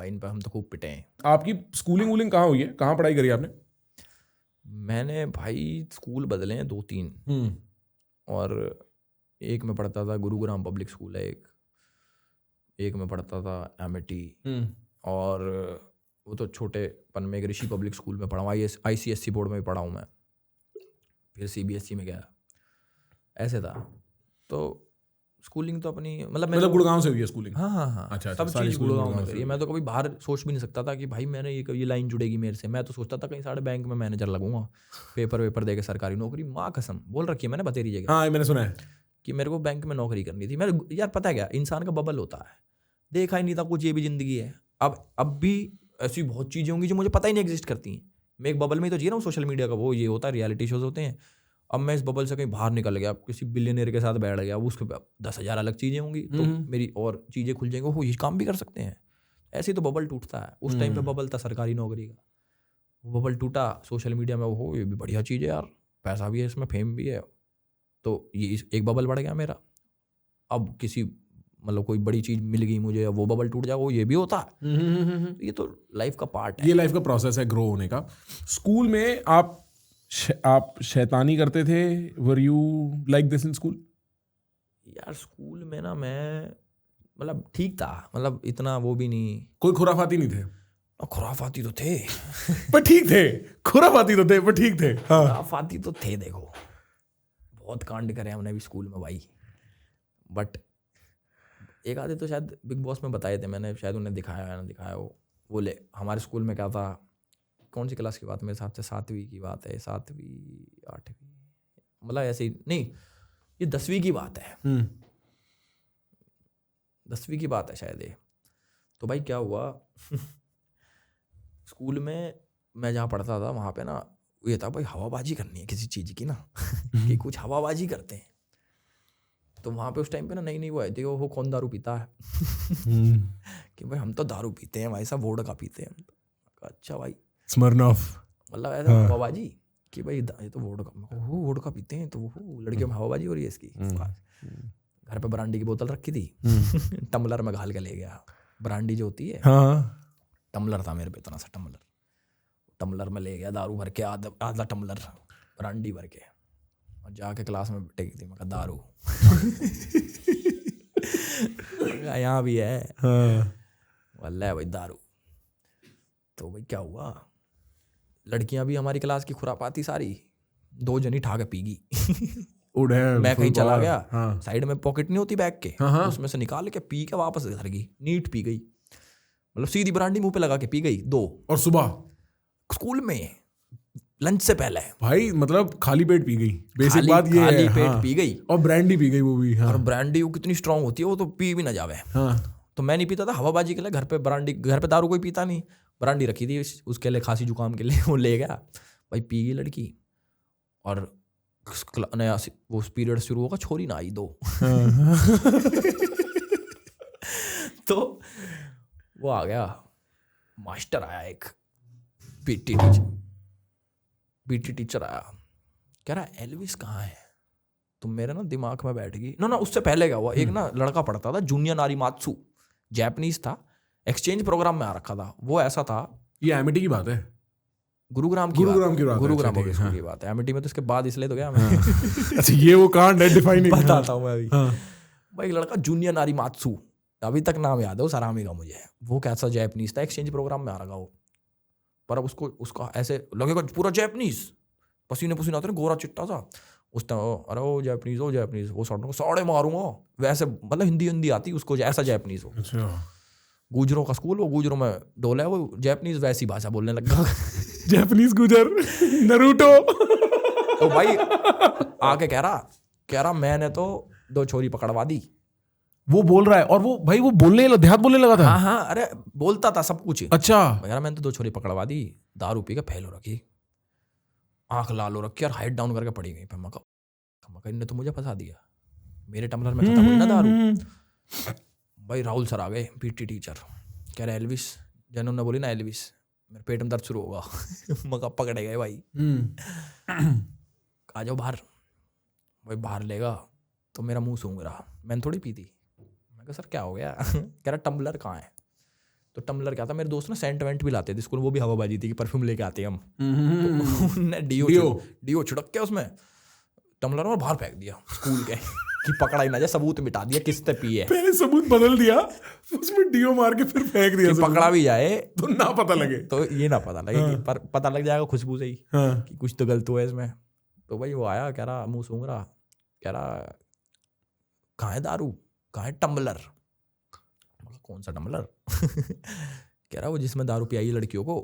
भाई, इन पर हम तो खूब पिटे हैं। आपकी स्कूलिंग वूलिंग कहाँ हुई है, कहाँ पढ़ाई करी आपने? मैंने भाई स्कूल बदले हैं 2-3, और एक में पढ़ता था गुरुग्राम पब्लिक स्कूल है, एक में पढ़ता था एमिटी, और वो तो छोटे पन में एक ऋषि पब्लिक स्कूल में पढ़ा हूँ, ICSC बोर्ड में भी पढ़ा हूँ मैं, फिर CBSE में गया, ऐसे था। तो स्कूलिंग तो अपनी मतलब गुड़गांव से हुई है स्कूलिंग? हाँ, अच्छा, सब सारी चीज़ स्कूलिंग गुड़गांव में गुड़गांव से करी है। हुई मैं तो कभी बाहर सोच भी नहीं सकता था कि भाई मैंने ये लाइन जुड़ेगी मेरे से। मैं तो सोचता था कहीं साढ़े बैंक में मैनेजर लगूंगा, पेपर दे के सरकारी नौकरी। माँ कसम बोल रखी है मैंने बतेरी जगह। हाँ, मैंने सुना है कि मेरे को बैंक में नौकरी करनी थी। मेरे यार पता है क्या, इंसान का बबल होता है, देखा ही नहीं था कुछ, ये भी जिंदगी है। अब भी ऐसी बहुत चीज़ें होंगी जो मुझे पता ही नहीं एग्जिस्ट करती हैं। मैं एक बबल में ही तो जी रहा हूँ, सोशल मीडिया का वो ये होता है, रियलिटी शोज होते हैं। अब मैं इस बबल से कहीं बाहर निकल गया, किसी बिलियनर के साथ बैठ गया, उसके 10,000 अलग चीज़ें होंगी, तो मेरी और चीज़ें खुल जाएंगी, वो ये काम भी कर सकते हैं। ऐसे ही तो बबल टूटता है। उस टाइम पे बबल था सरकारी नौकरी का, वो बबल टूटा सोशल मीडिया में, वो ये भी बढ़िया चीज़ है यार, पैसा भी है इसमें, फेम भी है, तो ये एक बबल बढ़ गया मेरा। अब किसी मतलब कोई बड़ी चीज़ मिल गई मुझे, वो बबल टूट जाए, वो ये भी होता है। ये तो लाइफ का पार्ट है, ये लाइफ का प्रोसेस है ग्रो होने का। स्कूल में आप शैतानी करते थे? Were you like this in school? यार स्कूल में ना मैं मतलब ठीक था, मतलब इतना वो भी नहीं। कोई खुराफाती नहीं थे? खुराफाती तो थे पर ठीक थे, खुराफाती तो थे पर ठीक थे। हाँ, खुराफाती तो थे, देखो बहुत कांड करे हमने भी स्कूल में भाई। बट एक आधे तो शायद बिग बॉस में बताए थे मैंने, शायद उन्हें दिखाया है ना दिखाया हो। वो ले हमारे स्कूल में क्या था, कौन सी क्लास की बात, मेरे हिसाब से 7वीं की बात है, 7वीं 8वीं, मतलब ऐसे ही नहीं, ये 10वीं की बात है, 10वीं की बात है शायद ये। तो भाई क्या हुआ स्कूल में मैं जहाँ पढ़ता था वहाँ पे ना ये था भाई, हवाबाजी करनी है किसी चीज़ की ना कि कुछ हवाबाजी करते हैं। तो वहाँ पे उस टाइम पे ना नई वो आई थी, वो कौन दारू पीता है कि भाई हम तो दारू पीते हैं भाई साहब, वोडका पीते हैं हम तो। अच्छा भाई, स्मिर्नॉफ, मतलब ऐसा हवाबाजी कि भाई ये तो वोडका पीते हैं, तो वो लड़कियों में हवाबाजी हो रही है इसकी। घर पे ब्रांडी की बोतल रखी थी टम्बलर में घाल के ले गया, ब्रांडी जो होती है, टम्बलर था मेरे पे इतना सा टम्बलर में ले गया दारू भर के, आधा टम्बलर ब्रांडी भर के, और जाके क्लास में टेक दी। मैं कहा दारू यहाँ भी है, वल्लाह भाई दारू। तो भाई क्या हुआ, लड़कियां भी हमारी क्लास की खुरापाती सारी, 2 जनी ठा के पीगी मैं कहीं चला गया, साइड में पॉकेट नहीं होती बैग के, उसमें से निकाल के पी के वापस घर गई, नीट पी गई, मतलब सीधी ब्रांडी मुंह पे लगा के पी गई 2। और सुबह स्कूल में लंच से पहले भाई, मतलब खाली पेट पी गई, बेसिक बात ये है। खाली पेट पी गई, और ब्रांडी पी गई वो भी। और ब्रांडी वो कितनी स्ट्रांग होती है, वो तो पी भी ना जावे। तो मैं नहीं पीता था हवाबाजी के लिए, घर पे दारू कोई पीता नहीं, ब्रांडी रखी थी उसके लिए, खांसी जुकाम के लिए, वो ले गया भाई, पी गई लड़की। और नया वो पीरियड शुरू होगा, छोरी ना आई 2 तो वो आ गया, मास्टर आया एक, पीटी टीचर आया, कह रहा एल्विस कहाँ है। तो मेरे ना दिमाग में बैठ गई ना उससे पहले क्या हुआ, एक ना लड़का पढ़ता था जूनियर नारीमात्सु, जैपनीज था, एक्सचेंज प्रोग्राम में आ रखा था वो। ऐसा था, ये एमिटी की बात है, गुरुग्राम की बात है, एमिटी में तो इसके बाद इसलिए तो गया मैं अच्छा ये वो कांड है डिफाइनिंग, बताता हूँ मैं अभी। भाई लड़का जूनियर नारीमात्सु, अभी तक नाम याद है उस आरामी का मुझे, वो कैसा जैपनीज था, एक्सचेंज प्रोग्राम में आ रखा वो, पर अब उसका ऐसे लगेगा पूरा जैपनीज, पसीने आते हैं, गोरा चिट्टा सा उस टाइम, अरे ओ जैपनीज वो साड़े मारूंगा वैसे, मतलब हिंदी आती उसको, ऐसा जैपनीज हो। गुजरों का स्कूल, वो गुजरों में डोला है, वो जैपनीज वैसी भाषा बोलने लगा जैपनीज गुजर नरूटो तो भाई आके कह रहा मैंने तो 2 छोरी पकड़वा दी। वो बोल रहा है, और वो भाई वो देहात बोलने लगा था। हाँ, अरे बोलता था सब कुछ। अच्छा, यार मैंने तो 2 छोरी पकड़वा दी, दारू पी के फैल हो रखी, आंख लाल हो रखी, और हाइट डाउन करके पड़ी गई। फिर मैं इनने तो मुझे फंसा दिया, मेरे टम्बलर में खत्म हुई ना दारू। भाई राहुल सर आ गए, पीटी टीचर, कह रहे एल्विस, जैन ने बोली ना एल्विस, मेरे पेट में दर्द शुरू होगा मगर पकड़े गए भाई आ जाओ बाहर। भाई बाहर लेगा तो मेरा मुंह सूंघ रहा, मैंने थोड़ी पी थी। मैं कहा सर क्या हो गया कह रहा टम्बलर कहाँ है। तो टम्बलर क्या था, मेरे दोस्त ना सेंट वेंट भी लाते थे स्कूल, वो भी हवाबाजी थी कि परफ्यूम लेके आते हैं हम, तो उनने डीओ छिड़क के उसमें टम्बलर में बाहर फेंक दिया स्कूल के कि पकड़ा ही ना जाए, सबूत मिटा दिया किसने पी है, पहले सबूत बदल दिया, उसमें डीओ मार के फिर फेंक दिया, पकड़ा भी जाए तो ना पता लगे, तो ये ना पता लगे कि पर पता लग जाएगा खुशबू से ही कि कुछ तो गलत हुआ है इसमें। तो भाई वो आया, कह रहा मुंह सूंघ रहा, कह रहा कहाँ है दारू, कहाँ है टम्बलर, कौन सा टम्बलर कह रहा वो जिसमें दारू पियाई लड़कियों को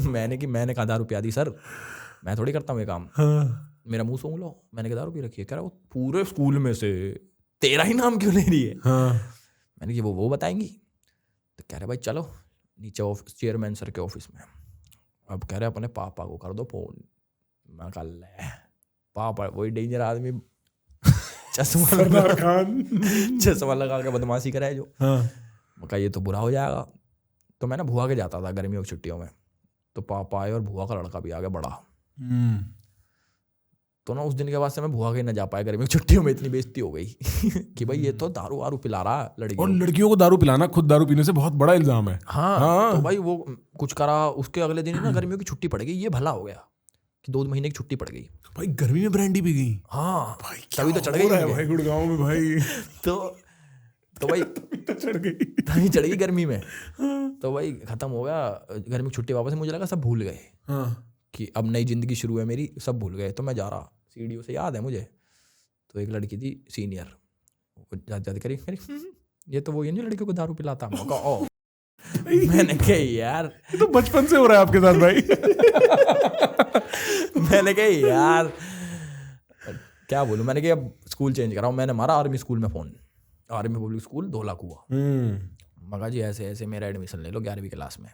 मैंने कहा दारू पिया दी सर, मैं थोड़ी करता हूँ ये काम, मेरा मुंह सूंघ लो, मैंने कहा दारू पी रखी है, कह रहा वो पूरे स्कूल में से तेरा ही नाम क्यों ले रही है, मैंने कहा वो बताएंगी, तो कह रहे भाई चलो नीचे ऑफिस, चेयरमैन सर के ऑफिस में, अब कह रहे अपने पापा को कर दो फोन, मैं कहा ले पापा वही डेंजर आदमी चश्मा लगा के बदमाशी कराए जो, मैं कहा ये तो बुरा हो जाएगा। तो मैं ना भुआ के जाता था गर्मियों की छुट्टियों में, तो पापा आए और भुआ का लड़का भी आ गया बड़ा, तो ना उस दिन के बाद से मैं भुआ के न जा पाया गर्मियों की छुट्टियों में, इतनी बेइज्जती हो गई कि भाई ये तो दारू वारू पिला रहा है लड़कियों, और लड़कियों को दारू पिलाना खुद दारू पीने से बहुत बड़ा इल्जाम है। हाँ तो भाई वो कुछ करा, उसके अगले दिन ना गर्मियों की छुट्टी पड़ गई, ये भला हो गया कि 2 महीने की छुट्टी पड़ गई, भाई गर्मी में ब्रांडी पी गई, हाँ भाई तभी तो चढ़ गई भाई गुड़गांव में भाई तो भाई चढ़ गई, तभी चढ़ गई गर्मी में, तो भाई खत्म हो गया गर्मी की छुट्टी वापस, मुझे लगा सब भूल गए कि अब नई जिंदगी शुरू है मेरी, सब भूल गए। तो मैं जा रहा सीढ़ियों से, याद है मुझे, तो एक लड़की थी सीनियर, जाते करी ये तो वो ये नहीं लड़कियों को दारू पिलाता, मैंने कहा यार ये तो बचपन से हो रहा है आपके साथ भाई मैंने कहा यार क्या बोलूं, मैंने कहा अब स्कूल चेंज कराऊं, मैंने मारा आर्मी स्कूल में phone, army public school 2 lakh हुआ, मगा जी ऐसे ऐसे मेरा एडमिशन ले लो 11वीं क्लास में,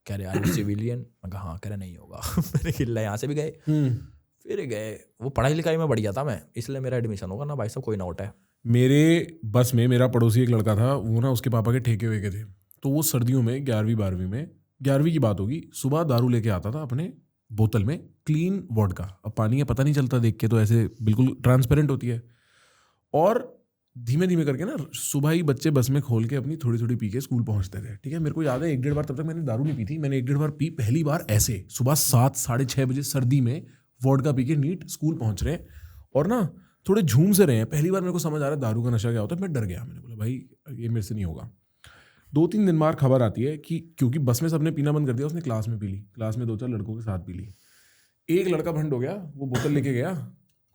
कह रहे आर सिविलियन, मैं कहा हाँ, कह रहे नहीं होगा मैंने खिल्ला यहाँ से भी गए, फिर गए, वो पढ़ाई लिखाई में बढ़ गया था मैं, इसलिए मेरा एडमिशन होगा ना भाई साहब, कोई ना उठा है। मेरे बस में मेरा पड़ोसी एक लड़का था, वो ना उसके पापा के ठेके वेके थे, तो वो सर्दियों में 11वीं 12वीं में, 11वीं की बात होगी, सुबह दारू लेके आता था अपने बोतल में, क्लीन वोडका, अब पानी है पता नहीं चलता देख के, तो ऐसे बिल्कुल ट्रांसपेरेंट होती है, और धीमे धीमे करके ना सुबह ही बच्चे बस में खोल के अपनी थोड़ी थोड़ी पी के स्कूल पहुंचते थे, ठीक है। मेरे को याद है 1-1.5 बार, तब तक मैंने दारू नहीं पी थी, मैंने 1-1.5 बार पी, पहली बार ऐसे सुबह 7 साढ़े 6 बजे सर्दी में वोडका पी के नीट स्कूल पहुंच रहे हैं, और ना थोड़े झूम से रहे हैं, पहली बार मेरे को समझ आ रहा है दारू का नशा क्या होता है, मैं डर गया, मैंने बोला भाई ये मेरे से नहीं होगा। 2-3 दिन बाद खबर आती है कि क्योंकि बस में सबने पीना बंद कर दिया, उसने क्लास में पी ली, क्लास में 2-4 लड़कों के साथ पी ली, एक लड़का भंड हो गया, वो बोतल लेके गया,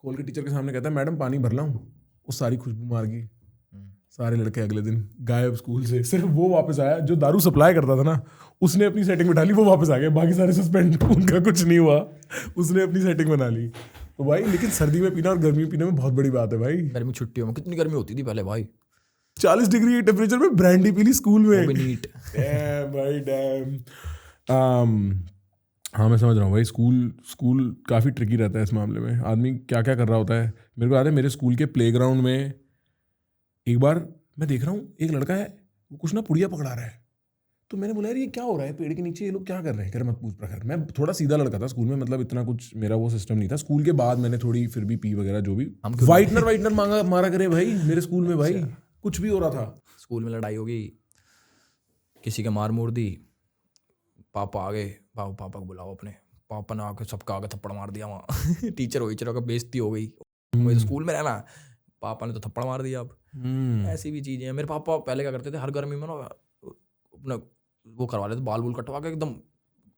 खोल के टीचर के सामने कहता है मैडम पानी भर लाऊं, वो सारी खुशबू मार गई, सारे लड़के अगले दिन गायब स्कूल से, सिर्फ वो वापस आया जो दारू सप्लाई करता था ना, उसने अपनी सेटिंग बिठा ली, वो वापस आ गया, बाकी सारे सस्पेंड, उनका कुछ नहीं हुआ, उसने अपनी सेटिंग बना ली। तो भाई लेकिन सर्दी में पीना और गर्मी में पीने में बहुत बड़ी बात है भाई। गर्मी छुट्टियों में कितनी गर्मी होती थी पहले भाई, 40 डिग्री टेम्परेचर में ब्रांडी पी ली स्कूल में, वो भी नीट भाई डैम। हाँ मैं समझ रहा हूँ भाई, स्कूल काफ़ी ट्रिकी रहता है इस मामले में, आदमी क्या क्या कर रहा होता है। मेरे को याद है मेरे स्कूल के प्लेग्राउंड में एक बार मैं देख रहा हूँ एक लड़का है, वो कुछ ना पुड़िया पकड़ा रहा है, तो मैंने बोला यार ये क्या हो रहा है पेड़ के नीचे, ये लोग क्या कर रहे हैं, कह रहे मत पूछ प्रखर। मैं थोड़ा सीधा लड़का था स्कूल में, मतलब इतना कुछ मेरा वो सिस्टम नहीं था। स्कूल के बाद मैंने थोड़ी फिर भी पी वगैरह जो भी, वाइटनर मारा करे भाई मेरे स्कूल में भाई, कुछ भी हो रहा था। स्कूल में लड़ाई होगी, किसी के मार मोड़ दी, पापा आ गए, पापा को बुलाओ अपने, पापा ने आके सबका आगे थप्पड़ मार दिया वहाँ टीचर का बेइज्जती हो गई, मुझे तो स्कूल में रहना, पापा ने तो थप्पड़ मार दिया। अब ऐसी भी चीजें हैं। मेरे पापा पहले क्या करते थे, हर गर्मी में ना अपना वो करवा लेते, बाल बूल कटवा के एकदम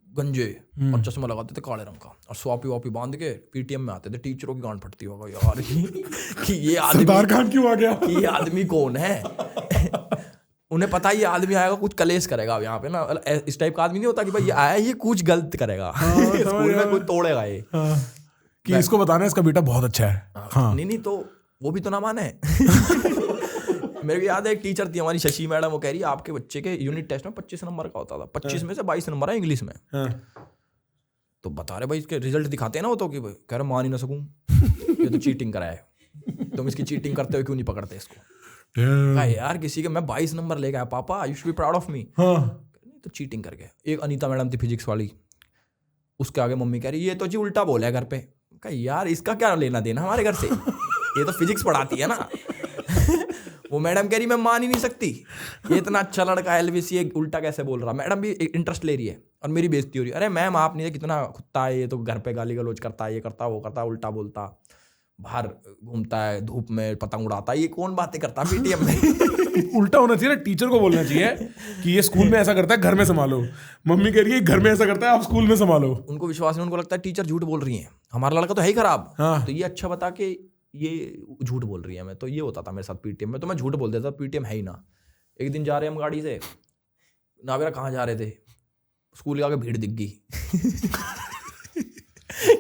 गंजे, और चश्मा लगाते थे काले रंग का, और स्वापी वापी बांध के पीटीएम में आते थे। टीचरों की गांड फटती होगा यार कि ये आदमी क्यों आ गया, कि ये आदमी कौन है उन्हें पता है ये आदमी आएगा कुछ कलेश करेगा। अब यहाँ पे ना इस टाइप का आदमी नहीं होता कि भाई ये आया ये कुछ गलत करेगा स्कूल में कोई तोड़ेगा ये, कि इसको बताना है इसका बेटा बहुत अच्छा है। नहीं तो वो भी तो ना माने मेरे को याद है एक टीचर थी हमारी शशि मैडम, वो कह रही है आपके बच्चे के यूनिट टेस्ट में 25 नंबर का होता था, 25 में से 22 नंबर है इंग्लिश में। तो बता रहे भाई इसके रिजल्ट दिखाते हैं ना वो, तो कि भाई कह रहे मान ही ना सकूं ये तो चीटिंग करा है, तुम इसकी चीटिंग करते हुए क्यों नहीं पकड़ते इसको। यार किसी के मैं 22 नंबर लेके आया, पापा you should be proud of me. तो चीटिंग करके। एक अनीता मैडम थी फिजिक्स वाली, उसके आगे मम्मी कह रही ये तो जी उल्टा बोला है घर पे। कहा यार इसका क्या लेना देना हमारे घर से, ये तो फिजिक्स पढ़ाती है ना वो मैडम कह रही मैं मान ही नहीं सकती, ये इतना अच्छा लड़का एलवीसी ये उल्टा कैसे बोल रहा। मैडम भी इंटरेस्ट ले रही है और मेरी बेइज्जती हो रही है। अरे मैम आप नहीं, कितना कुत्ता है ये, तो घर पे गाली गलौज करता है, ये करता वो करता, उल्टा बोलता, बाहर घूमता है, धूप में पतंग उड़ाता है, ये कौन बातें करता पीटीएम में। उल्टा होना चाहिए ना, टीचर को बोलना चाहिए कि ये स्कूल में ऐसा करता है, घर में संभालो। मम्मी कह रही है घर में ऐसा करता है, आप स्कूल में संभालो। उनको विश्वास नहीं, उनको लगता है टीचर झूठ बोल रही है, हमारा लड़का तो है ही खराब, हाँ। तो ये अच्छा बता के ये झूठ बोल रही है। मैं तो ये होता था मेरे साथ पीटीएम में, तो मैं झूठ बोल देता, पीटीएम है ही ना। एक दिन जा रहे हम गाड़ी से, नावेरा कहाँ जा रहे थे, स्कूल के आगे भीड़ दिख गई।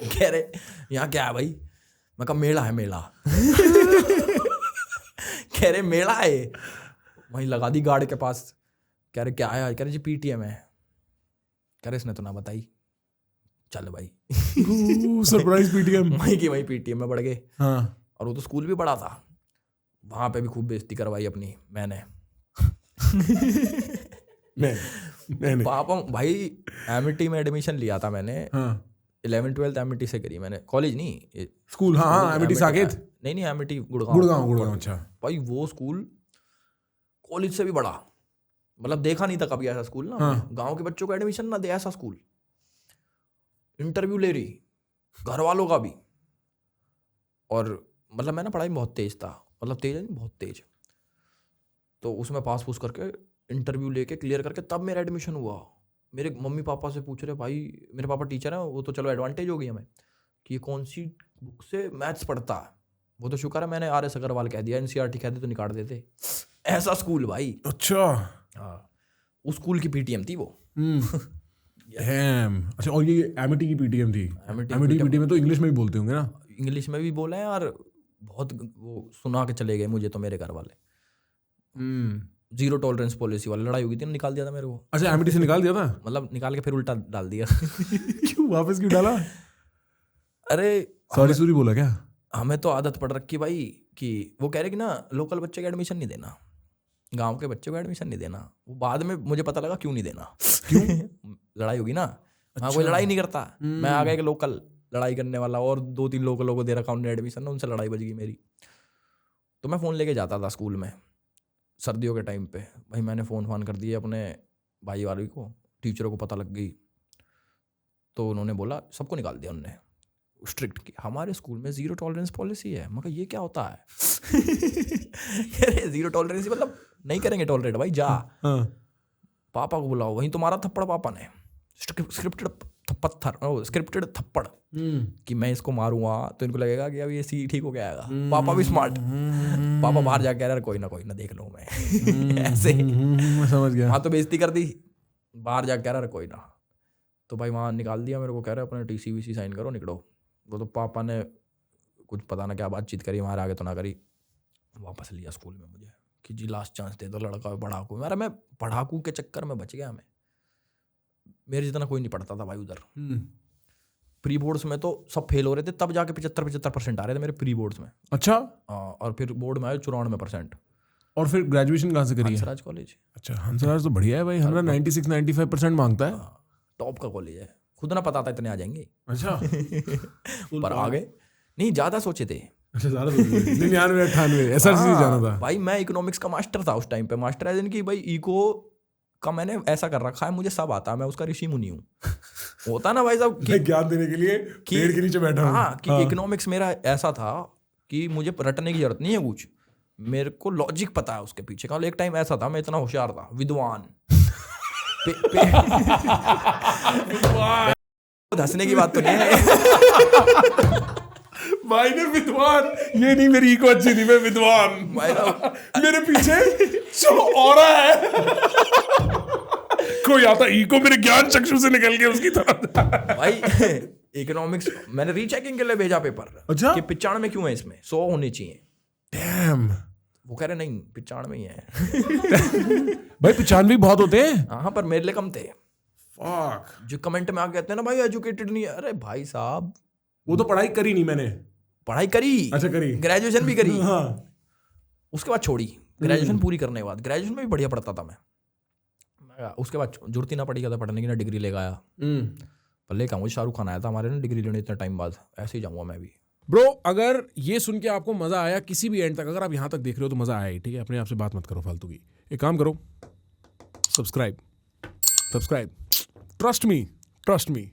कह रहे यहाँ क्या है भाई, मैं कहा मेला है मेला। कह रहे मेला है, वहीं लगा दी गार्ड के पास। कह रहे क्या है, कह रहे जी पीटीएम है। कह रहे इसने तो ना बताई, चल भाई। Surprise PTM. वहीं की वहीं पीटीएम में बढ़ गए। हाँ। और वो तो स्कूल भी बड़ा था, वहां पे भी खूब बेइज्जती करवाई अपनी मैंने। मैंने पापा भाई एमिटी में एडमिशन लिया था मैंने। हाँ। 11th-12th एमिटी से करी मैंने, कॉलेज नहीं स्कूल। हाँ, एमिटी साकेत। नहीं एमिटी गुड़गांव। गुड़गांव। अच्छा भाई वो स्कूल कॉलेज से भी बड़ा, मतलब देखा नहीं था कभी ऐसा स्कूल ना। हाँ। गांव के बच्चों को एडमिशन ना दे ऐसा स्कूल। इंटरव्यू ले रही घर वालों का भी, और मतलब मैं ना पढ़ाई में बहुत तेज था, मतलब तेज है बहुत तेज, तो उसमें पास पूस करके इंटरव्यू लेके क्लियर करके तब मेरा एडमिशन हुआ। मेरे मम्मी पापा से पूछ रहे, भाई मेरे पापा टीचर हैं, वो तो चलो एडवांटेज हो गई हमें कि कौन सी बुक से मैथ्स पढ़ता है। वो तो शुक्र है मैंने RS अग्रवाल कह दिया, NCERT कह दे तो निकाल देते। ऐसा स्कूल भाई। अच्छा। हाँ, उस स्कूल की पीटीएम थी वो। डैम। अच्छा, और ये एमिटी की पीटीएम थी। एमिटी की पीटीएम में तो इंग्लिश में भी बोलते होंगे ना? इंग्लिश में भी बोले हैं, और बहुत वो सुना के चले गए मुझे तो मेरे घर वाले। 0 टॉलरेंस पॉलिसी वाली लड़ाई हुई थी, निकाल दिया था मेरे को। अच्छा, एमिटी से निकाल दिया था? मतलब निकाल के फिर उल्टा डाल दिया। क्यों वापस क्यों डाला? अरे सॉरी बोला क्या? हमें तो आदत पड़ रखी भाई कि वो कह रहे कि ना लोकल बच्चे का एडमिशन नहीं देना, गांव के बच्चे को एडमिशन नहीं देना। वो बाद में मुझे पता लगा क्यों नहीं देना। क्यों? लड़ाई होगी ना। हाँ, कोई लड़ाई नहीं करता। मैं आ गया एक लोकल लड़ाई करने वाला, और 2-3 लोकलों को दे रखा उन्होंने एडमिशन, उनसे लड़ाई बज गई मेरी। तो मैं फ़ोन लेके जाता था स्कूल में सर्दियों के टाइम पे। भाई मैंने फ़ोन कर दिए अपने भाई वाले को, टीचरों को पता लग गई, तो उन्होंने बोला, सबको निकाल दिया उन्होंने, स्ट्रिक्ट की। हमारे स्कूल में 0 टॉलरेंस पॉलिसी है। मैं कहा ये क्या होता है? अरे 0 टॉलरेंस मतलब नहीं करेंगे टॉलरेट भाई, जा। पापा को बुलाओ, वहीं तुम्हारा थप्पड़ पापा ने, स्क्रिप्टेड थप्पड़ कि मैं इसको मारूंगा तो इनको लगेगा कि अब ये सी ठीक हो गया आएगा। पापा भी स्मार्ट, पापा बाहर जाके यार कोई ना देख लूँ मैं। ऐसे समझ गया। वहाँ तो बेइज्जती कर दी, बाहर जाके यार कोई ना। तो भाई वहाँ निकाल दिया मेरे को, कह रहे अपने TC साइन करो निकलो। वो तो पापा ने कुछ पता ना क्या बातचीत करी, हमारे आगे तो ना करी, वापस लिया स्कूल में मुझे कि जी लास्ट चांस दे दो, लड़का पढ़ाकू। मेरा मैं पढ़ाकू के चक्कर में बच गया। मैं मेरे जितना कोई नहीं पढ़ता था भाई उधर। प्री बोर्ड्स में तो सब फेल हो रहे थे, तब जाके 75% आ रहे थे मेरे प्री बोर्ड्स में। अच्छा। और फिर बोर्ड में आए 94%। और फिर ग्रेजुएशन कहाँ से करी है? हंसराज कॉलेज। अच्छा, हंसराज तो बढ़िया है भाई, हमारा 96-95% मांगता है। टॉप का कॉलेज है, खुद ना पता था इतने आ जाएंगे। अच्छा। पर आ गए, नहीं ज़्यादा सोचे थे। अच्छा, ज़्यादा 99-98 SRC जाना था भाई। मैं इकोनॉमिक्स का मास्टर था उस टाइम पे, मास्टर है जिनकी भाई इको का मैंने ऐसा कर रखा है, मुझे सब आता है, मैं उसका ऋषि मुनि हूँ। होता ना भाई साहब कि ज्ञान देने के लिए पेड़ के नीचे बैठा हूँ। हाँ, कि इकोनॉमिक्स मेरा ऐसा था कि मुझे रटने की जरूरत नहीं है कुछ, मेरे को लॉजिक पता है उसके पीछे का। एक टाइम ऐसा था, मैं इतना होशियार था, विद्वान। हंसने की बात तो नहीं है भाई ने विद्वान, ये नहीं मेरी इको अच्छी थी, मैं विद्वान। मेरे पीछे जो औरा है कोई आता इको मेरे ज्ञान चक्षु से निकल के उसकी तरफ। भाई इकोनॉमिक्स मैंने रीचेकिंग के लिए भेजा पेपर। अच्छा? कि 95 क्यों है इसमें, 100 होने चाहिए। डैम। वो कह रहे नहीं 95 ही है। भाई 95 बहुत होते हैं। हाँ, पर मेरे लिए कम थे। फक। जो कमेंट में आ कहते हैं ना भाई एजुकेटेड नहीं है, अरे भाई साहब वो तो पढ़ाई करी नहीं मैंने। पढ़ाई करी। अच्छा, करी। ग्रेजुएशन भी करी। हाँ। उसके बाद छोड़ी, ग्रेजुएशन पूरी करने के बाद। ग्रेजुएशन में भी बढ़िया पढ़ता था मैं। उसके बाद जरूरत ही ना पड़ी था पढ़ने की, ना डिग्री लेगा आया। पर लेकर मुझे शाहरुख खान आया था हमारे ना डिग्री लेने इतने टाइम बाद, ऐसे ही जाऊँगा मैं भी। ब्रो अगर ये सुन के आपको मजा आया किसी भी एंड तक, अगर आप यहां तक देख रहे हो तो मजा आया ही, ठीक है? अपने आप से बात मत करो फालतू की। एक काम करो, सब्सक्राइब, ट्रस्ट मी।